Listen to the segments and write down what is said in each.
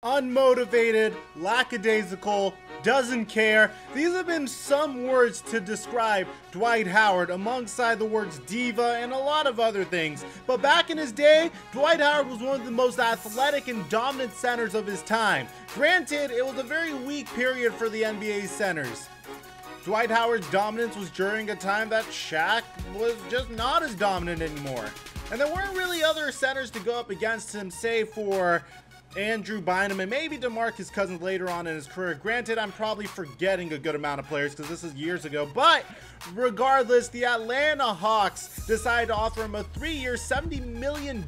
Unmotivated, lackadaisical, doesn't care. These have been some words to describe Dwight Howard alongside the words diva and a lot of other things. But back in his day, Dwight Howard was one of the most athletic and dominant centers of his time. Granted, it was a very weak period for the NBA's centers. Dwight Howard's dominance was during a time that Shaq was just not as dominant anymore. And there weren't really other centers to go up against him, save for Andrew Bynum and maybe DeMarcus Cousins later on in his career. Granted, I'm probably forgetting a good amount of players because this is years ago, but regardless, the Atlanta Hawks decided to offer him a 3-year, $70 million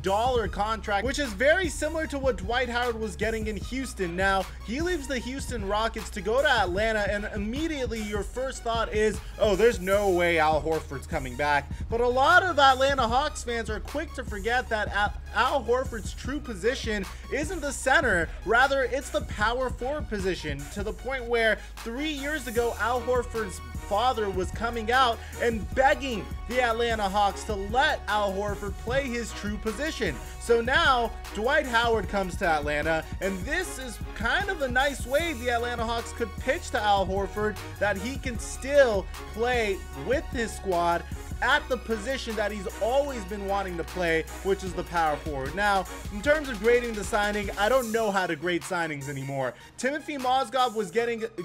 contract, which is very similar to what Dwight Howard was getting in Houston. Now, he leaves the Houston Rockets to go to Atlanta, and immediately your first thought is, oh, there's no way Al Horford's coming back. But a lot of Atlanta Hawks fans are quick to forget that Al Horford's true position isn't the center, rather it's the power forward position, to the point where 3 years ago Al Horford's father was coming out and begging the Atlanta Hawks to let Al Horford play his true position. So now Dwight Howard comes to Atlanta, and this is kind of a nice way the Atlanta Hawks could pitch to Al Horford that he can still play with his squad at the position that he's always been wanting to play, which is the power forward. Now, in terms of grading the signing, I don't know how to grade signings anymore. Timothy Mozgov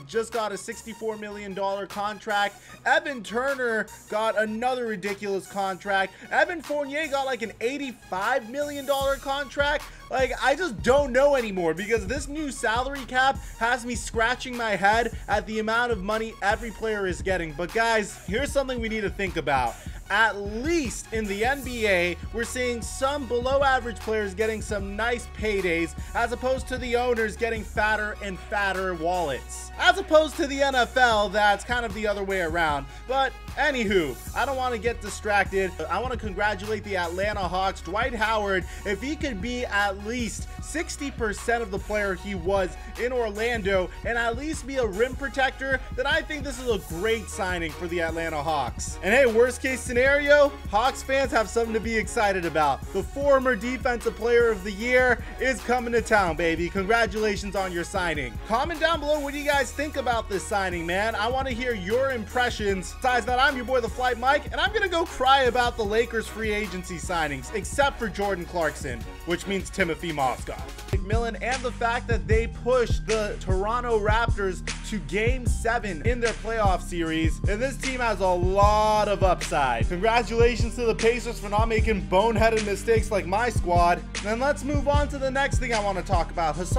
just got a $64 million contract. Evan Turner got another ridiculous contract. Evan Fournier got like an $85 million contract. Like, I just don't know anymore, because this new salary cap has me scratching my head at the amount of money every player is getting. But guys, here's something we need to think about. At least in the NBA, we're seeing some below average players getting some nice paydays, as opposed to the owners getting fatter and fatter wallets. As opposed to the NFL, that's kind of the other way around. But anywho, I don't want to get distracted. I want to congratulate the Atlanta Hawks. Dwight Howard, if he could be at least 60% of the player he was in Orlando and at least be a rim protector, then I think this is a great signing for the Atlanta Hawks. And hey, worst case scenario, Hawks fans have something to be excited about. The former defensive player of the year is coming to town, baby. Congratulations on your signing. Comment down below what do you guys think about this signing, man. I want to hear your impressions. Besides that, I'm your boy, the Flight Mike, and I'm gonna go cry about the Lakers free agency signings, except for Jordan Clarkson, which means Timothy Mozgov, McMillan, and the fact that they pushed the Toronto Raptors to Game 7 in their playoff series, and this team has a lot of upside. Congratulations to the Pacers for not making boneheaded mistakes like my squad. And then let's move on to the next thing I want to talk about.